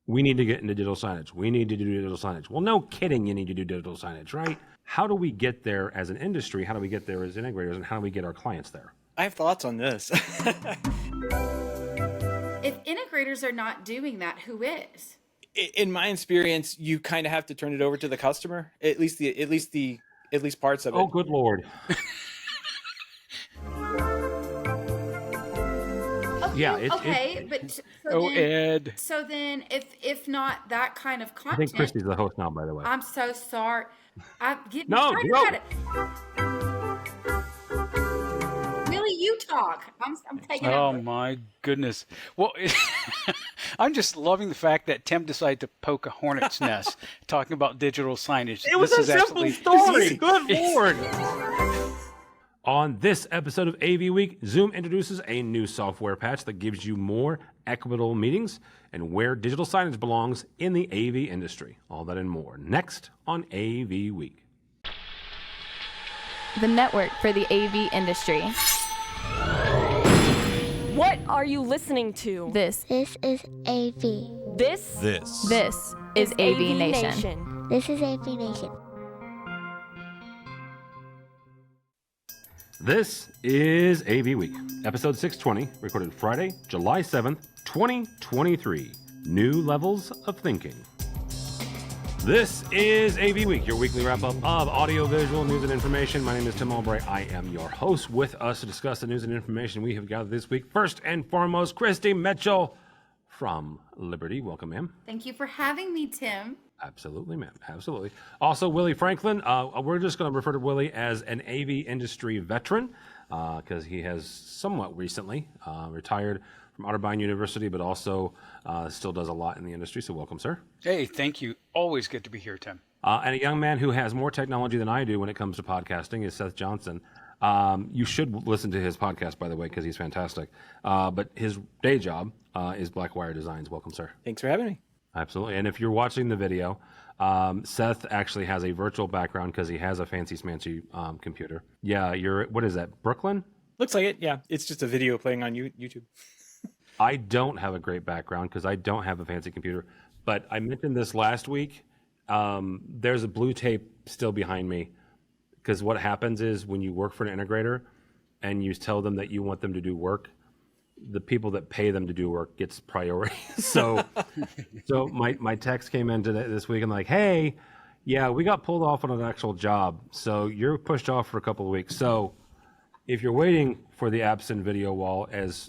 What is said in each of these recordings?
we need to get into digital signage. We need to do digital signage. Well, no kidding, you need to do digital signage, right? How do we get there as an industry? How do we get there as integrators? And how do we get our clients there? I have thoughts on this. If integrators are not doing that, who is? In my experience, you kind of have to turn it over to the customer, at least parts of it. Oh, good Lord. So then if not that kind of content, I think Christie's the host now, by the way. I'm so sorry. No. Willie, you talk. I'm taking over. Oh my goodness. Well, I'm just loving the fact that Tim decided to poke a hornet's nest talking about digital signage. It was a simple story. Good Lord. On this episode of AV Week, Zoom introduces a new software patch that gives you more equitable meetings and where digital signage belongs in the AV industry. All that and more next on AV Week. The network for the AV industry. What are you listening to? This is AV. This is AVNation. This is AVNation. This is AV Week, episode 620, recorded Friday, July 7th, 2023. New levels of thinking. This is AV Week, your weekly wrap-up of audio-visual news and information. My name is Tim Albright. I am your host. With us to discuss the news and information we have gathered this week, first and foremost, Christie Mitchell from Liberty. Welcome, ma'am. Thank you for having me, Tim. Absolutely, ma'am. Absolutely. Also, Willie Franklin. We're just going to refer to Willie as an AV industry veteran because he has somewhat recently retired from Otterbein University, but also still does a lot in the industry. So welcome, sir. Hey, thank you. Always good to be here, Tim. And a young man who has more technology than I do when it comes to podcasting is Seth Johnson. You should listen to his podcast, by the way, because he's fantastic. But his day job is BlackWire Designs. Welcome, sir. Thanks for having me. Absolutely. And if you're watching the video, Seth actually has a virtual background because he has a fancy smancy computer. Yeah, what is that, Brooklyn? Looks like it, yeah. It's just a video playing on YouTube. I don't have a great background because I don't have a fancy computer. But I mentioned this last week. There's a blue tape still behind me because what happens is when you work for an integrator and you tell them that you want them to do work, the people that pay them to do work gets priority. So my text came in this week and like, hey, yeah, we got pulled off on an actual job. So you're pushed off for a couple of weeks. So if you're waiting for the Appson video wall as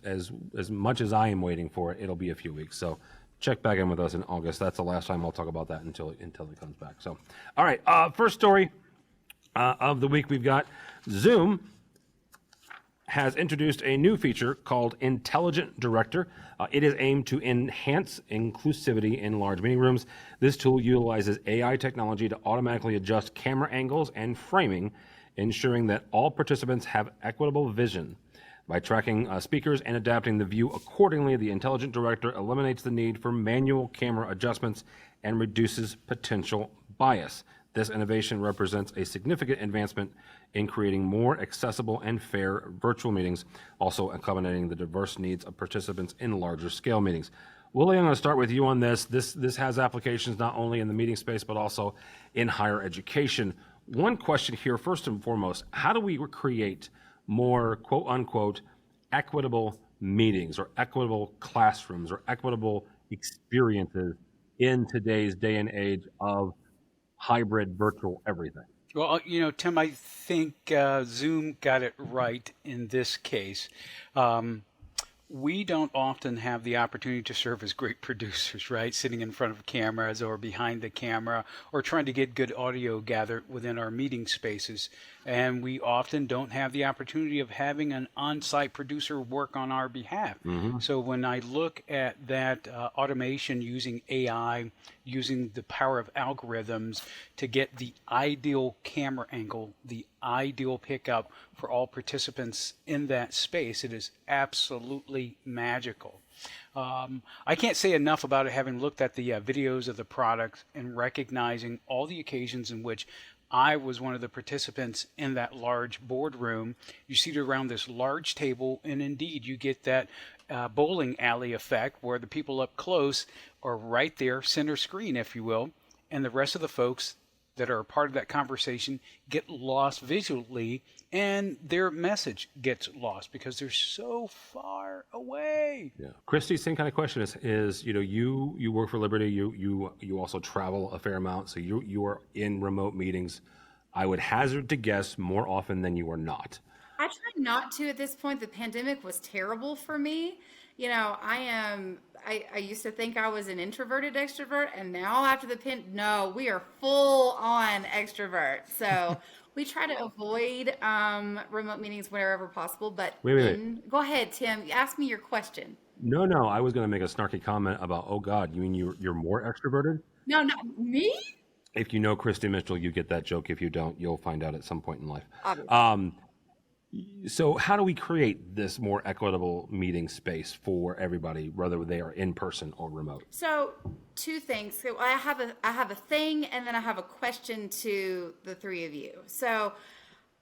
much as I am waiting for it, it'll be a few weeks. So check back in with us in August. That's the last time I'll talk about that until it comes back. So, all right, first story of the week we've got Zoom has introduced a new feature called Intelligent Director. It is aimed to enhance inclusivity in large meeting rooms. This tool utilizes AI technology to automatically adjust camera angles and framing, ensuring that all participants have equitable vision. By tracking speakers and adapting the view accordingly, the Intelligent Director eliminates the need for manual camera adjustments and reduces potential bias. This innovation represents a significant advancement in creating more accessible and fair virtual meetings, also accommodating the diverse needs of participants in larger scale meetings. Willie, I'm going to start with you on this. This has applications not only in the meeting space, but also in higher education. One question here, first and foremost, how do we create more quote unquote equitable meetings or equitable classrooms or equitable experiences in today's day and age of hybrid virtual everything? Well, Tim, I think Zoom got it right in this case. We don't often have the opportunity to serve as great producers, right? Sitting in front of cameras or behind the camera or trying to get good audio gathered within our meeting spaces. And we often don't have the opportunity of having an on-site producer work on our behalf. Mm-hmm. So when I look at that automation using AI, using the power of algorithms to get the ideal camera angle, the ideal pickup for all participants in that space, it is absolutely magical. I can't say enough about it, having looked at the videos of the product and recognizing all the occasions in which I was one of the participants in that large boardroom. You seated around this large table, and indeed you get that bowling alley effect where the people up close are right there, center screen, if you will, and the rest of the folks that are a part of that conversation get lost visually, and their message gets lost because they're so far away. Yeah, Christie, same kind of question is you work for Liberty, you also travel a fair amount, so you are in remote meetings. I would hazard to guess more often than you are not. I try not to at this point. The pandemic was terrible for me. I used to think I was an introverted extrovert, and now after no, we are full on extrovert. So we try to avoid remote meetings wherever possible. But Wait. Go ahead, Tim. Ask me your question. No, I was going to make a snarky comment about, oh God, you mean you're more extroverted? No, not me. If you know Christy Mitchell, you get that joke. If you don't, you'll find out at some point in life. Obviously. So how do we create this more equitable meeting space for everybody, whether they are in person or remote? So two things. So I have a thing, and then I have a question to the three of you. So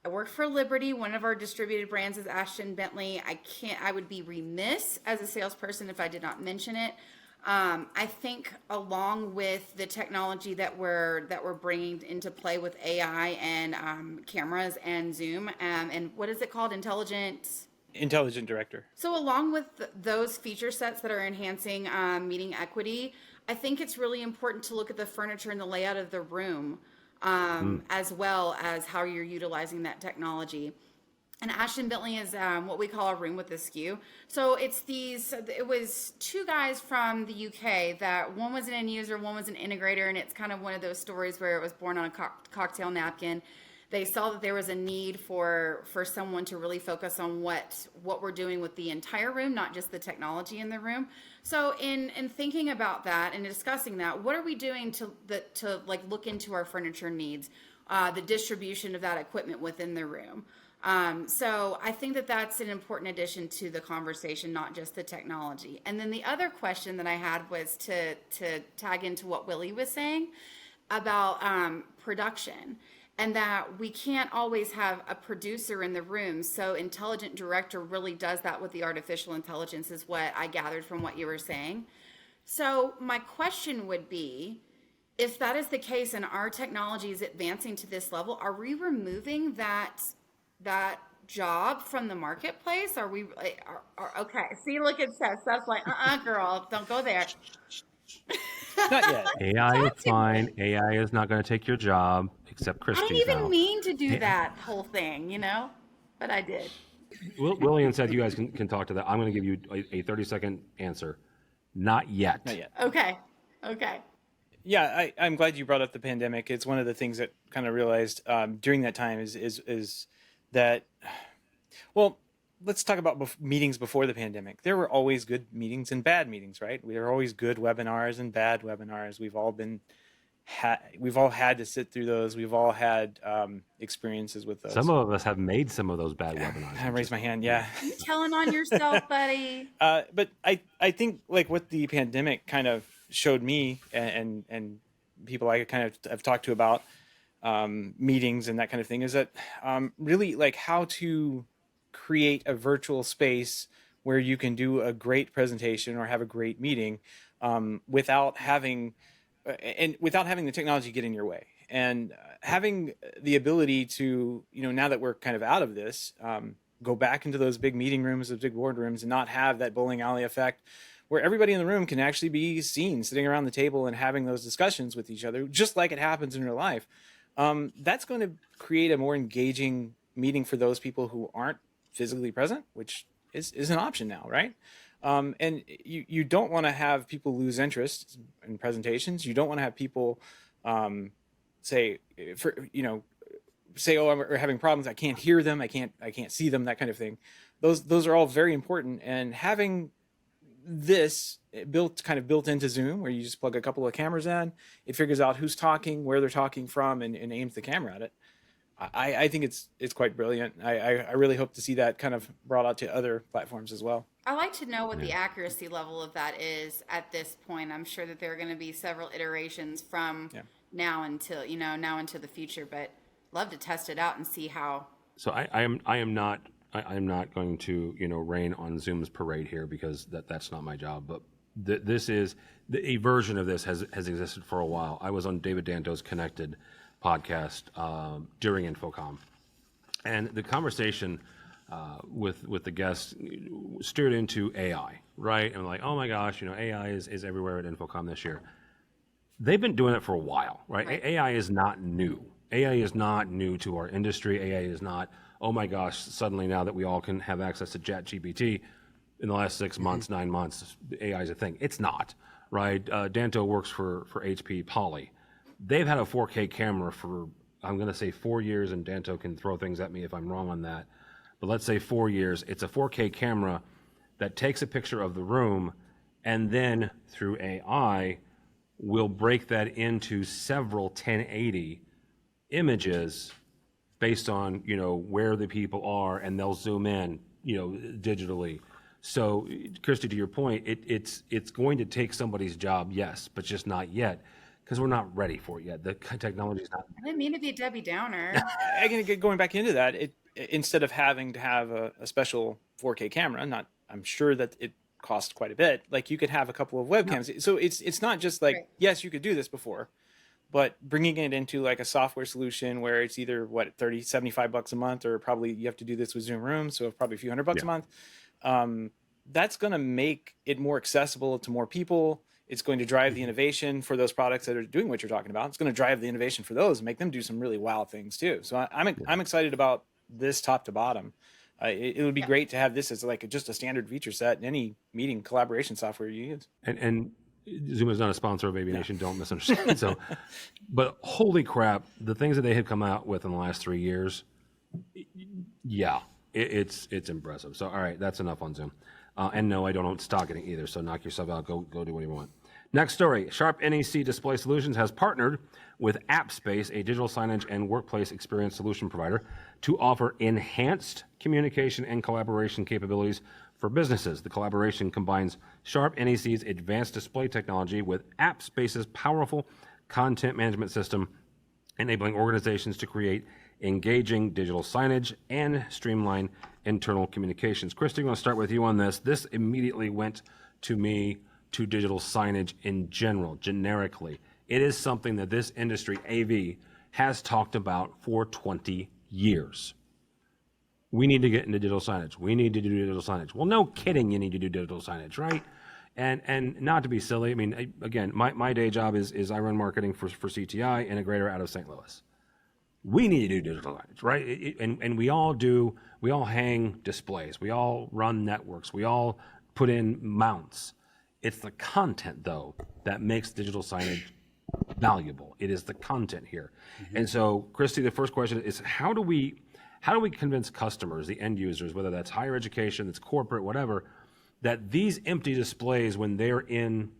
I work for Liberty. One of our distributed brands is Ashton Bentley. I would be remiss as a salesperson if I did not mention it. I think along with the technology that we're bringing into play with AI and cameras and Zoom and what is it called? Intelligent director. So along with those feature sets that are enhancing meeting equity, I think it's really important to look at the furniture and the layout of the room as well as how you're utilizing that technology. And Ashton Bentley is what we call a room with a skew. So it was two guys from the UK that one was an end user, one was an integrator, and it's kind of one of those stories where it was born on a cocktail napkin. They saw that there was a need for someone to really focus on what we're doing with the entire room, not just the technology in the room. So in thinking about that and discussing that, what are we doing to like look into our furniture needs, the distribution of that equipment within the room? So I think that that's an important addition to the conversation, not just the technology. And then the other question that I had was to tag into what Willie was saying about production, and that we can't always have a producer in the room. So intelligent director really does that with the artificial intelligence, is what I gathered from what you were saying. So my question would be, if that is the case and our technology is advancing to this level, are we removing that job from the marketplace? Are we okay? See, look at Seth. Seth's like, girl, don't go there. Not yet. AI is fine. AI is not going to take your job, except I Christie's didn't even now. mean to do that whole thing, but I did. Willie and Seth, you guys can talk to that. I'm going to give you a 30-second answer. Not yet. Not yet. Okay. Yeah, I'm glad you brought up the pandemic. It's one of the things that kind of realized during that time is that, well, let's talk about meetings before the pandemic. There were always good meetings and bad meetings, right? There were always good webinars and bad webinars. We've all had to sit through those. We've all had experiences with those. Some of us have made some of those bad webinars. I raised my hand. Yeah. You telling on yourself, buddy. But I think like what the pandemic kind of showed me and people I kind of have talked to about meetings and that kind of thing is that really like how to create a virtual space where you can do a great presentation or have a great meeting without having the technology get in your way, and having the ability to, now that we're kind of out of this, go back into those big meeting rooms, those big boardrooms, and not have that bowling alley effect where everybody in the room can actually be seen sitting around the table and having those discussions with each other, just like it happens in real life. That's going to create a more engaging meeting for those people who aren't physically present, which is an option now, right? And you don't want to have people lose interest in presentations. You don't want to have people say, oh, we're having problems. I can't hear them. I can't see them. That kind of thing. Those are all very important. And having this built into Zoom, where you just plug a couple of cameras in, it figures out who's talking, where they're talking from, and aims the camera at it. I think it's quite brilliant. I really hope to see that kind of brought out to other platforms as well. I like to know what the accuracy level of that is at this point. I'm sure that there are going to be several iterations from now until into the future, but love to test it out and see how. So I am not I'm not going to, rain on Zoom's parade here because that's not my job. But this is a version of this has existed for a while. I was on David Danto's Connected podcast during InfoComm, and the conversation with the guests steered into AI, right? And like, oh my gosh, AI is everywhere at InfoComm this year. They've been doing it for a while, right? AI is not new. AI is not new to our industry. AI is not, oh my gosh, suddenly now that we all can have access to ChatGPT in the last 6 months, 9 months, AI is a thing. It's not, right? Danto works for HP Poly. They've had a 4K camera for, I'm going to say 4 years, and Danto can throw things at me if I'm wrong on that. But let's say 4 years. It's a 4K camera that takes a picture of the room and then through AI will break that into several 1080 images based on, where the people are, and they'll zoom in, digitally. So, Christie, to your point, it's going to take somebody's job, yes, but just not yet, because we're not ready for it yet. The technology is not. I didn't mean to be a Debbie Downer. Going back into that, instead of having to have a special 4K camera, I'm sure that it costs quite a bit. Like, you could have a couple of webcams. So it's not just like, Right. yes, you could do this before, but bringing it into like a software solution where it's either $75 a month, or probably you have to do this with Zoom Rooms, so probably a few $100 a month. That's going to make it more accessible to more people. It's going to drive the innovation for those products that are doing what you're talking about. It's going to drive the innovation for those and make them do some really wow things too. So I'm excited about this top to bottom. It would be great to have this as like just a standard feature set in any meeting collaboration software you use. And Zoom is not a sponsor of AVNation, don't misunderstand. So, but holy crap, the things that they have come out with in the last 3 years, it's impressive. So, all right, that's enough on Zoom. And no, I don't own stock in it either, so knock yourself out. Go do what you want. Next story, Sharp NEC Display Solutions has partnered with Appspace, a digital signage and workplace experience solution provider, to offer enhanced communication and collaboration capabilities for businesses. The collaboration combines Sharp NEC's advanced display technology with Appspace's powerful content management system, enabling organizations to create engaging digital signage and streamline internal communications. Christie, I'm going to start with you on this. This immediately went to me to digital signage in general, generically. It is something that this industry, AV, has talked about for 20 years. We need to get into digital signage. We need to do digital signage. Well, no kidding, you need to do digital signage, right? And not to be silly, I mean, again, my day job is I run marketing for CTI, integrator out of St. Louis. We need to do digital signage, right? And we all hang displays. We all run networks. We all put in mounts. It's the content, though, that makes digital signage valuable. It is the content here. Mm-hmm. And so, Christie, the first question is, how do we convince customers, the end users, whether that's higher education, that's corporate, whatever, that these empty displays, when they're in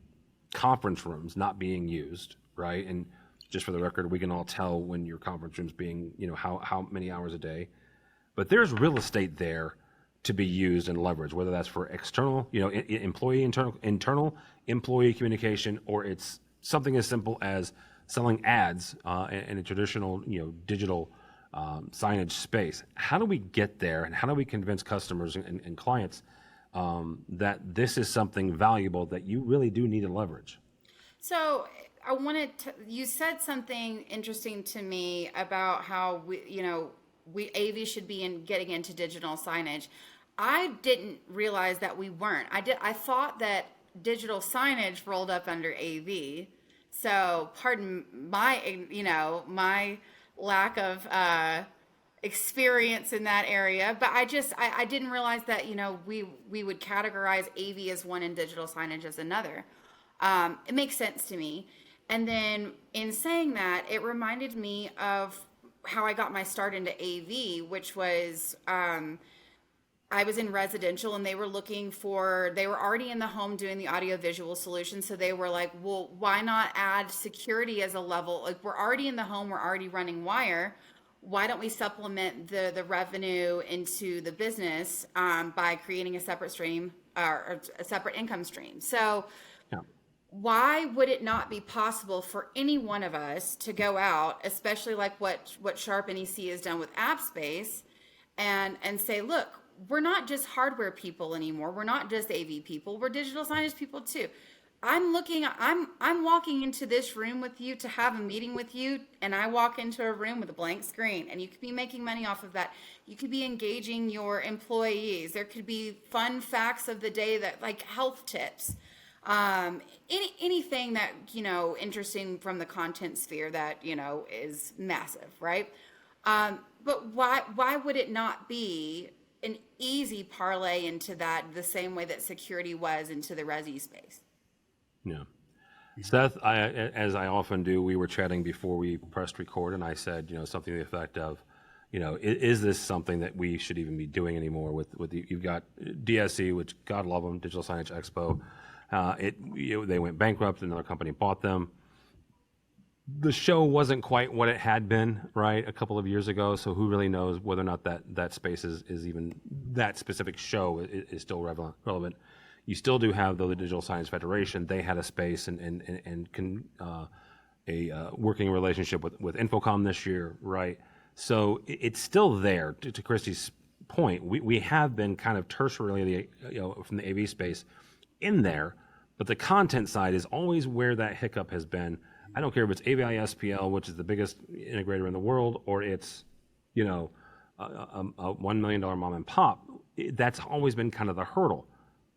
conference rooms not being used, right? And just for the record, we can all tell when your conference room's being, how many hours a day. But there's real estate there to be used and leveraged, whether that's for external, internal employee communication, or it's something as simple as selling ads in a traditional, digital signage space. How do we get there, and how do we convince customers and clients that this is something valuable that you really do need to leverage? So I wanted to, you said something interesting to me about how we AV should be getting into digital signage. I didn't realize that we weren't. I thought that digital signage rolled up under AV. So pardon my lack of experience in that area, but I didn't realize that we would categorize AV as one and digital signage as another. It makes sense to me. And then in saying that, it reminded me of how I got my start into AV, which was I was in residential, and they were already in the home doing the audio visual solution. So they were like, well, why not add security as a level? Like, we're already in the home, we're already running wire. Why don't we supplement the revenue into the business by creating a separate stream or a separate income stream? So why would it not be possible for any one of us to go out, especially like what Sharp NEC has done with Appspace, and say, look, we're not just hardware people anymore. We're not just AV people. We're digital signage people too. I'm walking into this room with you to have a meeting with you, and I walk into a room with a blank screen, and you could be making money off of that. You could be engaging your employees. There could be fun facts of the day, that like health tips, anything that, interesting from the content sphere that, is massive, right? But why would it not be an easy parlay into that, the same way that security was into the resi space? Yeah. Seth, as I often do, we were chatting before we pressed record, and I said, something to the effect of, is this something that we should even be doing anymore? You've got DSE, which God love them, Digital Signage Expo. They went bankrupt, another company bought them. The show wasn't quite what it had been, right, a couple of years ago. So who really knows whether or not that space is even, that specific show is still relevant. You still do have, though, the Digital Signage Federation. They had a space and a working relationship with Infocom this year, right? So it's still there. To Christie's point, we have been kind of tertiarily, from the AV space in there, but the content side is always where that hiccup has been. I don't care if it's AVI-SPL, which is the biggest integrator in the world, or it's, a $1 million mom and pop. That's always been kind of the hurdle.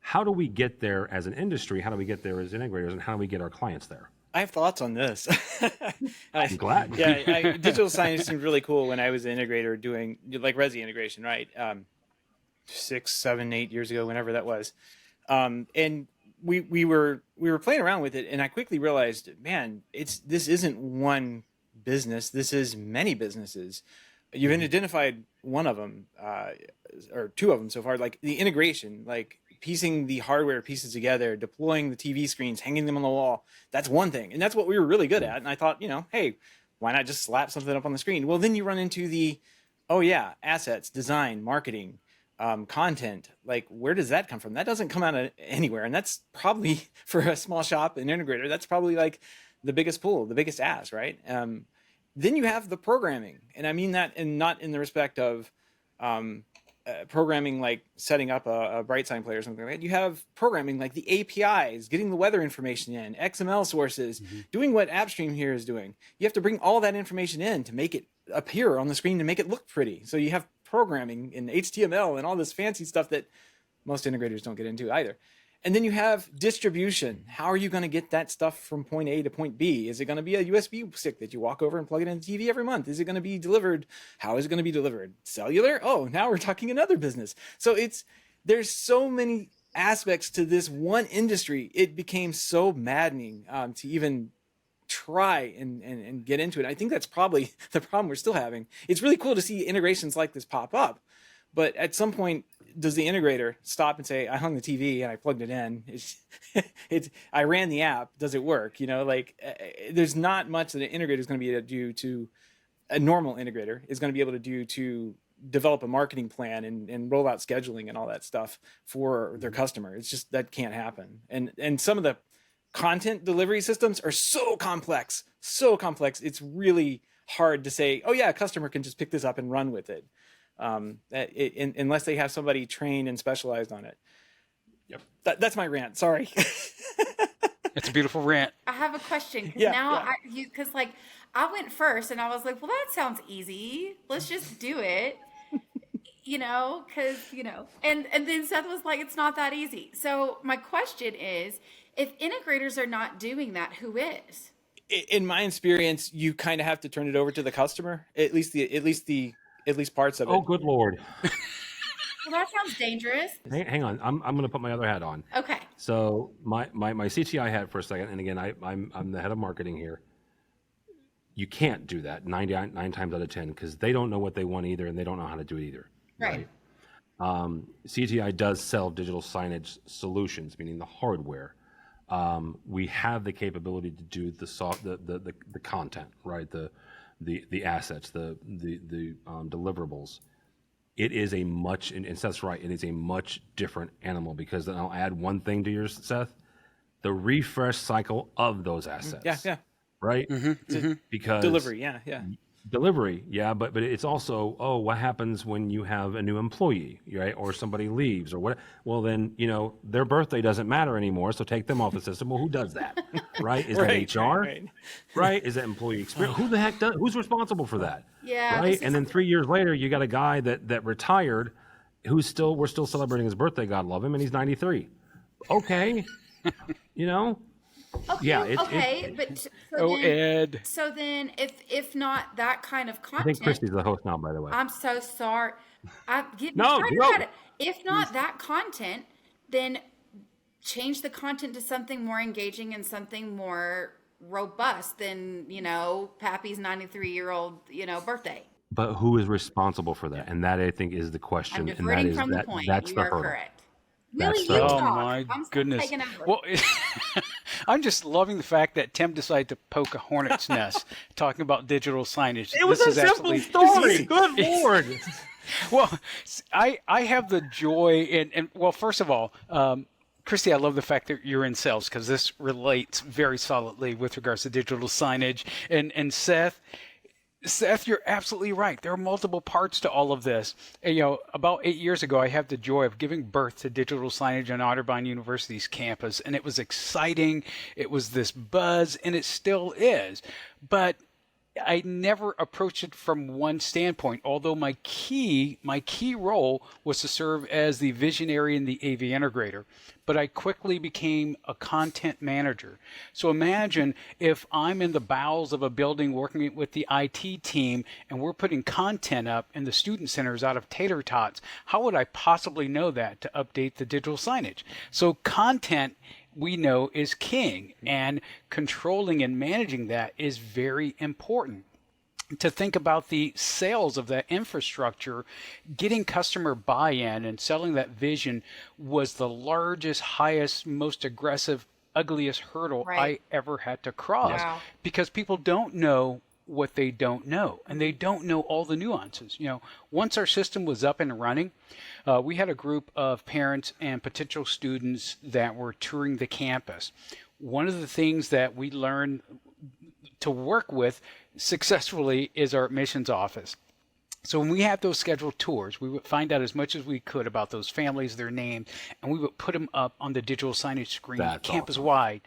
How do we get there as an industry? How do we get there as integrators? And how do we get our clients there? I have thoughts on this. I'm glad. Yeah, digital signage seemed really cool when I was an integrator doing like resi integration, right? 6, 7, 8 years ago, whenever that was. And we were playing around with it, and I quickly realized, man, this isn't one business. This is many businesses. You've identified one of them, or two of them so far, like the integration, like piecing the hardware pieces together, deploying the TV screens, hanging them on the wall. That's one thing. And that's what we were really good at. And I thought, hey, why not just slap something up on the screen? Well, then you run into the, assets, design, marketing, content. Like, where does that come from? That doesn't come out of anywhere. And that's probably, for a small shop, an integrator, that's probably like the biggest pool, the biggest ass, right? Then you have the programming. And I mean that, and not in the respect of, programming like setting up a bright sign player or something like that. You have programming like the APIs, getting the weather information in, XML sources, doing what AppStream here is doing. You have to bring all that information in to make it appear on the screen, to make it look pretty. So you have programming in HTML and all this fancy stuff that most integrators don't get into either. And then you have distribution. How are you going to get that stuff from point A to point B? Is it going to be a USB stick that you walk over and plug it in the TV every month? Is it going to be delivered? How is it going to be delivered? Cellular? Oh, now we're talking another business. So there's so many aspects to this one industry. It became so maddening to even try and get into it. I think that's probably the problem we're still having. It's really cool to see integrations like this pop up, but at some point, does the integrator stop and say, I hung the TV and I plugged it in? I ran the app. Does it work? There's not much that an integrator is going to be able to do to a normal integrator is going to be able to do to develop a marketing plan and roll out scheduling and all that stuff for their customer. It's just, that can't happen. And some of the content delivery systems are so complex. It's really hard to say, oh yeah, a customer can just pick this up and run with it. Unless they have somebody trained and specialized on it. Yep. That's my rant. Sorry. It's a beautiful rant. I have a question. Because I went first and I was like, well, that sounds easy. Let's just do it. And then Seth was like, it's not that easy. So my question is, if integrators are not doing that, who is? In my experience, you kind of have to turn it over to the customer, at least parts of it. Oh, good Lord. Well, that sounds dangerous. Hang on. I'm going to put my other hat on. Okay. So my CTI hat for a second. And again, I'm the head of marketing here. You can't do that 9 times out of 10 because they don't know what they want either, and they don't know how to do it either. Right. CTI does sell digital signage solutions, meaning the hardware. We have the capability to do the content, right? The assets, the deliverables. It is a much, and Seth's right, it is a much different animal because then I'll add one thing to yours, Seth, the refresh cycle of those assets. Yeah. Right? Mm-hmm. Because delivery, yeah. Delivery, yeah, but it's also, oh, what happens when you have a new employee, right? Or somebody leaves or what? Well, then, their birthday doesn't matter anymore, so take them off the system. Well, who does that, right? Is that Right, right, HR, right. right? Is that employee experience? Who the heck does? Who's responsible for that, Yeah, right? this And is then 3 years later, you got a guy that retired, we're still celebrating his birthday. God love him, and he's 93. Okay, you know, okay. yeah. Okay, but Oh, Ed. so then if not that kind of I think content, Christie's the host now, by the way. I'm so sorry. I'm getting No, excited no. about it. If not that content, then change the content to something more engaging and something more robust than, Pappy's 93-year-old, birthday. But who is responsible for that? And that I think is the I'm question. And that diverting is from the point. that's You the are hurdle. correct. That's Willie, the you hurdle. Oh talk. my I'm goodness. taking over. Well, I'm just loving the fact that Tim decided to poke a hornet's nest talking about digital signage. It was This a is simple absolutely- story. Good Lord. Well, I have the joy and well, first of all, Christie, I love the fact that you're in sales because this relates very solidly with regards to digital signage. And Seth, you're absolutely right. There are multiple parts to all of this. And, about 8 years ago, I had the joy of giving birth to digital signage on Otterbein University's campus, and it was exciting. It was this buzz, and it still is. But I never approached it from one standpoint, although my key role was to serve as the visionary and the AV integrator. But I quickly became a content manager. So imagine if I'm in the bowels of a building working with the IT team and we're putting content up in the student centers out of tater tots. How would I possibly know that to update the digital signage? So content, we know, is king, and controlling and managing that is very important. To think about the sales of that infrastructure, getting customer buy-in and selling that vision was the largest, highest, most aggressive, ugliest hurdle Right. I ever had to cross. Wow. Because people don't know what they don't know, and they don't know all the nuances. Once our system was up and running, we had a group of parents and potential students that were touring the campus. One of the things that we learned to work with successfully is our admissions office. So when we had those scheduled tours, we would find out as much as we could about those families, their names, and we would put them up on the digital signage screen That's campus-wide.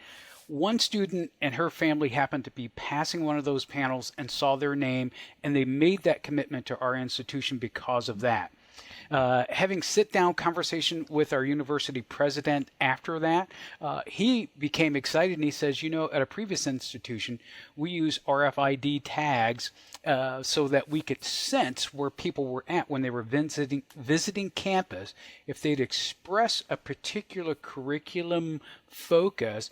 One student and her family happened to be passing one of those panels and saw their name, and they made that commitment to our institution because of that. Having sit-down conversation with our university president after that, he became excited and he says, at a previous institution, we use RFID tags so that we could sense where people were at when they were visiting campus. If they'd express a particular curriculum focus,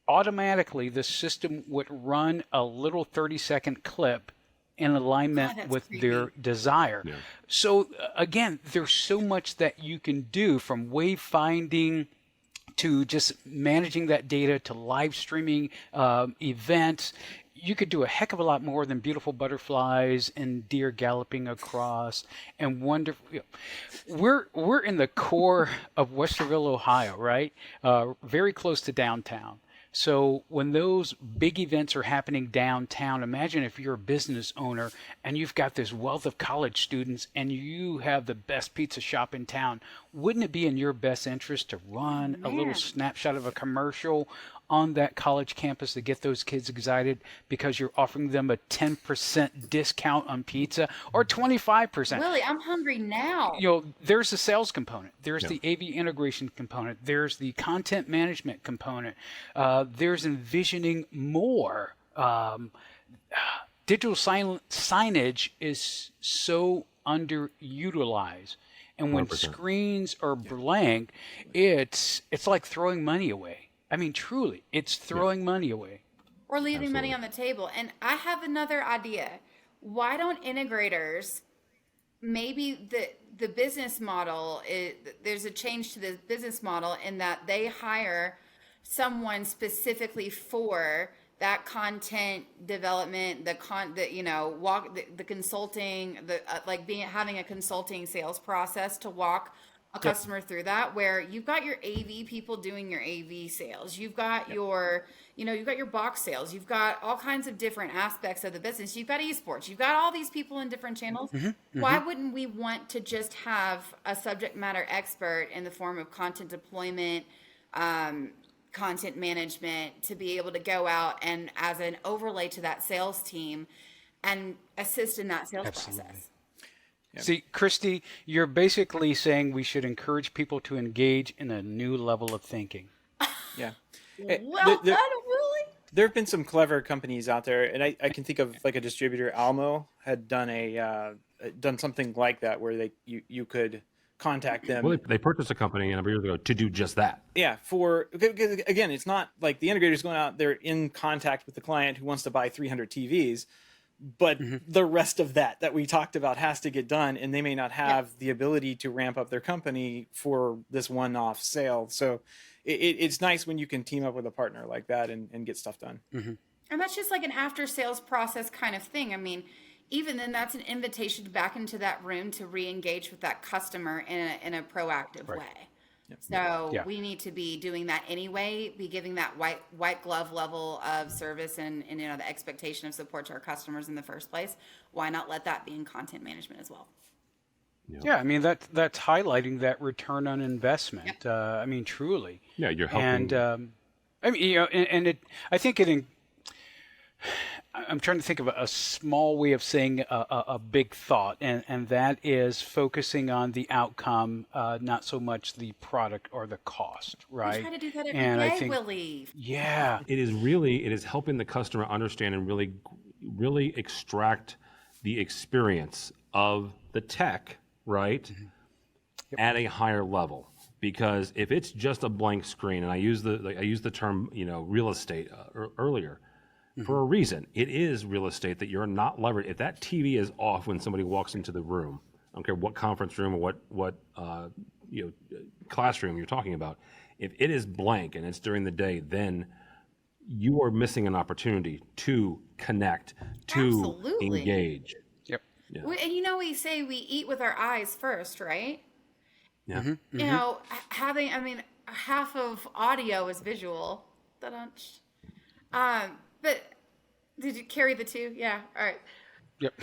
automatically the system would run a little 30-second clip in alignment that's with creepy. their desire. Yeah. So again, there's so much that you can do, from wayfinding to just managing that data to live streaming events. You could do a heck of a lot more than beautiful butterflies and deer galloping across and wonderful. We're in the core of Westerville, Ohio, right? Very close to downtown. So when those big events are happening downtown, imagine if you're a business owner and you've got this wealth of college students and you have the best pizza shop in town. Wouldn't it be in your best interest to run a little snapshot of a commercial on that college campus to get those kids excited because you're offering them a 10% discount on pizza or 25%? Willie, I'm hungry now. There's the sales component. There's the AV integration component. There's the content management component. There's envisioning more. Digital signage is so underutilized. And when 100%. screens are blank, it's like throwing money away. I mean, truly, it's throwing money away. Or leaving money on the table. And I have another idea. Why don't integrators, maybe the business model, there's a change to the business model in that they hire someone specifically for that content development, the consulting, having a consulting sales process to walk a customer through that, where you've got your AV people doing your AV sales. You've got your, you've got your box sales, you've got all kinds of different aspects of the business. You've got esports, you've got all these people in different channels. Why wouldn't we want to just have a subject matter expert in the form of content deployment, content management, to be able to go out and as an overlay to that sales team and assist in that sales process? See, Christie, you're basically saying we should encourage people to engage in a new level of thinking. Yeah. Well done, Willie. There have been some clever companies out there, and I can think of like a distributor, Almo, had done something like that where you could contact them. Well, they purchased a company a number of years ago to do just that. Yeah, again, it's not like the integrator's going out there in contact with the client who wants to buy 300 TVs, but the rest of that we talked about has to get done, and they may not have the ability to ramp up their company for this one-off sale. So it's nice when you can team up with a partner like that and get stuff done. And that's just like an after sales process kind of thing. I mean, even then, that's an invitation back into that room to re-engage with that customer in a proactive way. So we need to be doing that anyway, be giving that white glove level of service and the expectation of support to our customers in the first place. Why not let that be in content management as well? Yeah, I mean that's highlighting that return on investment. I mean, truly. Yeah, you're helping. And I mean, I think I'm trying to think of a small way of saying a big thought, and that is focusing on the outcome, not so much the product or the cost, right? We try to do that every and day, I think, Willie. Yeah. It is helping the customer understand and really extract the experience of the tech, right, at a higher level. Because if it's just a blank screen, and I use the term real estate earlier. For a reason, it is real estate that you're not leveraged. If that TV is off when somebody walks into the room, I don't care what conference room or what classroom you're talking about. If it is blank and it's during the day, then you are missing an opportunity to connect, to Absolutely. engage. Yep. Yeah. And we say we eat with our eyes first, right? Yeah. Half of audio is visual. But did you carry the two? Yeah. All right. Yep.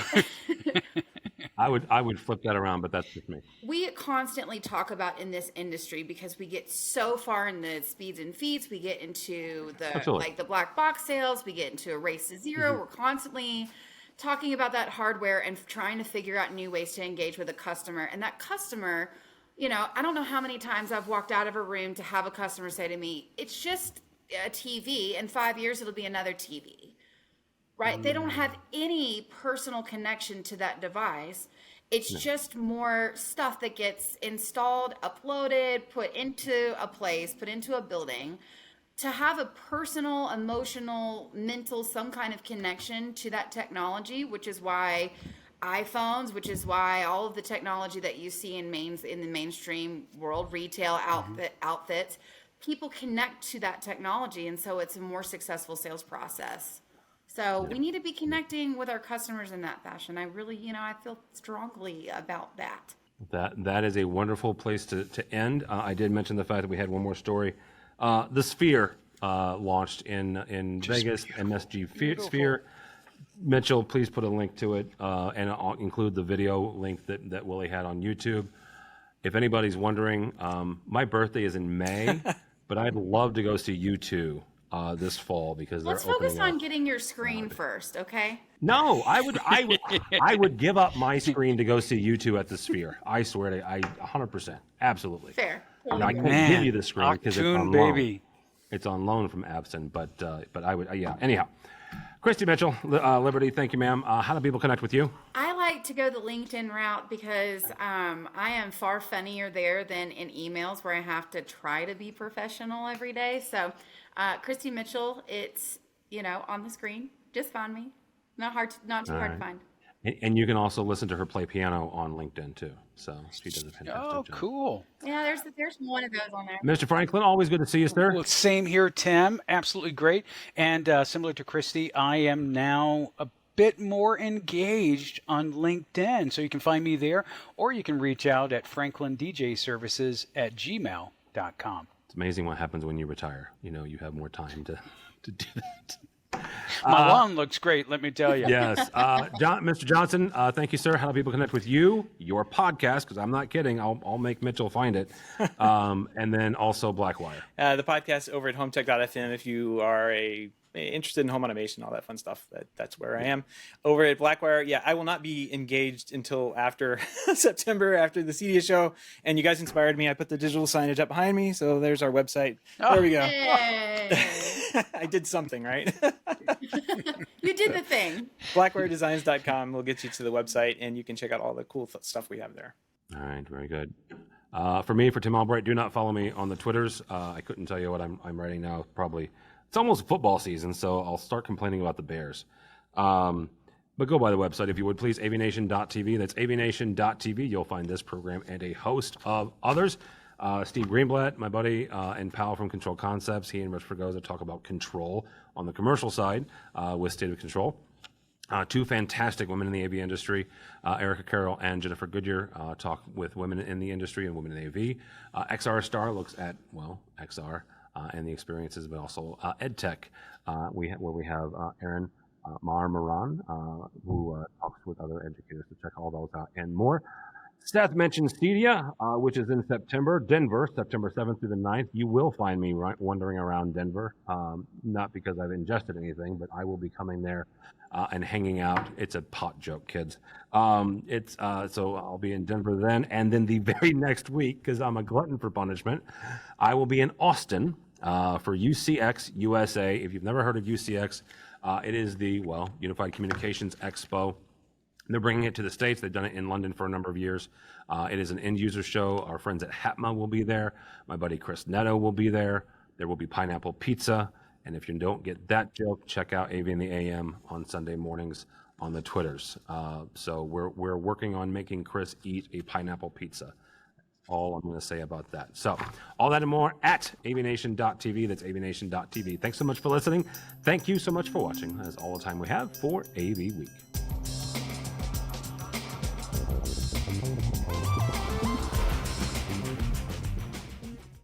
I would flip that around, but that's just me. We constantly talk about in this industry because we get so far in the speeds and feeds. We get into the black box sales. We get into a race to zero. We're constantly talking about that hardware and trying to figure out new ways to engage with a customer. And that customer, I don't know how many times I've walked out of a room to have a customer say to me, "It's just a TV. In 5 years, it'll be another TV." Right? They don't have any personal connection to that device. It's just more stuff that gets installed, uploaded, put into a place, put into a building. To have a personal, emotional, mental, some kind of connection to that technology, which is why iPhones, which is why all of the technology that you see in the mainstream world, retail outfits, people connect to that technology, and so it's a more successful sales process. So we need to be connecting with our customers in that fashion. I really, I feel strongly about that. That is a wonderful place to end. I did mention the fact that we had one more story. The Sphere launched in Vegas, MSG Sphere. Mitchell, please put a link to it, and I'll include the video link that Willie had on YouTube. If anybody's wondering, my birthday is in May, but I'd love to go see U2 this fall because let's focus on getting your screen first, okay? No, I would give up my screen to go see U2 at the Sphere. I swear to you, 100%, absolutely. Fair. I couldn't give you the screen because it's on loan. It's on loan from Absent, but I would, Anyhow, Christie Mitchell, Liberty, thank you, ma'am. How do people connect with you? I like to go the LinkedIn route because I am far funnier there than in emails where I have to try to be professional every day. So Christie Mitchell, it's, on the screen. Just find me. Not too hard to find. And you can also listen to her play piano on LinkedIn too. So she does a fantastic job. Cool. Yeah, there's one of those on there. Mr. Franklin, always good to see you, sir. Well, same here, Tim. Absolutely great. And similar to Christie, I am now a bit more engaged on LinkedIn. So you can find me there, or you can reach out at franklindjservices@gmail.com. It's amazing what happens when you retire. You have more time to to do that. My lawn looks great, let me tell you. Yes. Mr. Johnson, thank you, sir. How do people connect with you, your podcast? Because I'm not kidding. I'll make Mitchell find it. And then also BlackWire. The podcast over at hometech.fm. If you are interested in home automation, all that fun stuff, that's where I am. Over at BlackWire, yeah, I will not be engaged until after September, after the CEDIA show. And you guys inspired me. I put the digital signage up behind me. So there's our website. There we go. Yay. I did something, right? You did the thing. BlackWireDesigns.com will get you to the website, and you can check out all the cool stuff we have there. All right, very good. For Tim Albright, do not follow me on the Twitters. I couldn't tell you what I'm writing now. Probably it's almost football season, so I'll start complaining about the Bears. But go by the website if you would, please. AVNation.tv. That's AVNation.tv. You'll find this program and a host of others. Steve Greenblatt, my buddy and pal from Control Concepts, he and Rich Fregosa talk about control on the commercial side with State of Control. Two fantastic women in the AV industry, Erica Carroll and Jennifer Goodyear, talk with women in the industry and women in AV. XR Star looks at, XR and the experiences, but also EdTech, where we have Aaron Maran, who talks with other educators. To check all those out and more. Seth mentioned CEDIA, which is in September. Denver, September 7th through the 9th. You will find me wandering around Denver, not because I've ingested anything, but I will be coming there and hanging out. It's a pot joke, kids. So I'll be in Denver then. And then the very next week, because I'm a glutton for punishment, I will be in Austin for UCX USA. If you've never heard of UCX, it is the, Unified Communications Expo. They're bringing it to the States. They've done it in London for a number of years. It is an end-user show. Our friends at HAPMA will be there. My buddy Chris Netto will be there. There will be pineapple pizza. And if you don't get that joke, check out AV in the AM on Sunday mornings on the Twitters. So we're working on making Chris eat a pineapple pizza. All I'm going to say about that. So all that and more at avnation.tv. That's avnation.tv. Thanks so much for listening. Thank you so much for watching. That's all the time we have for AV Week.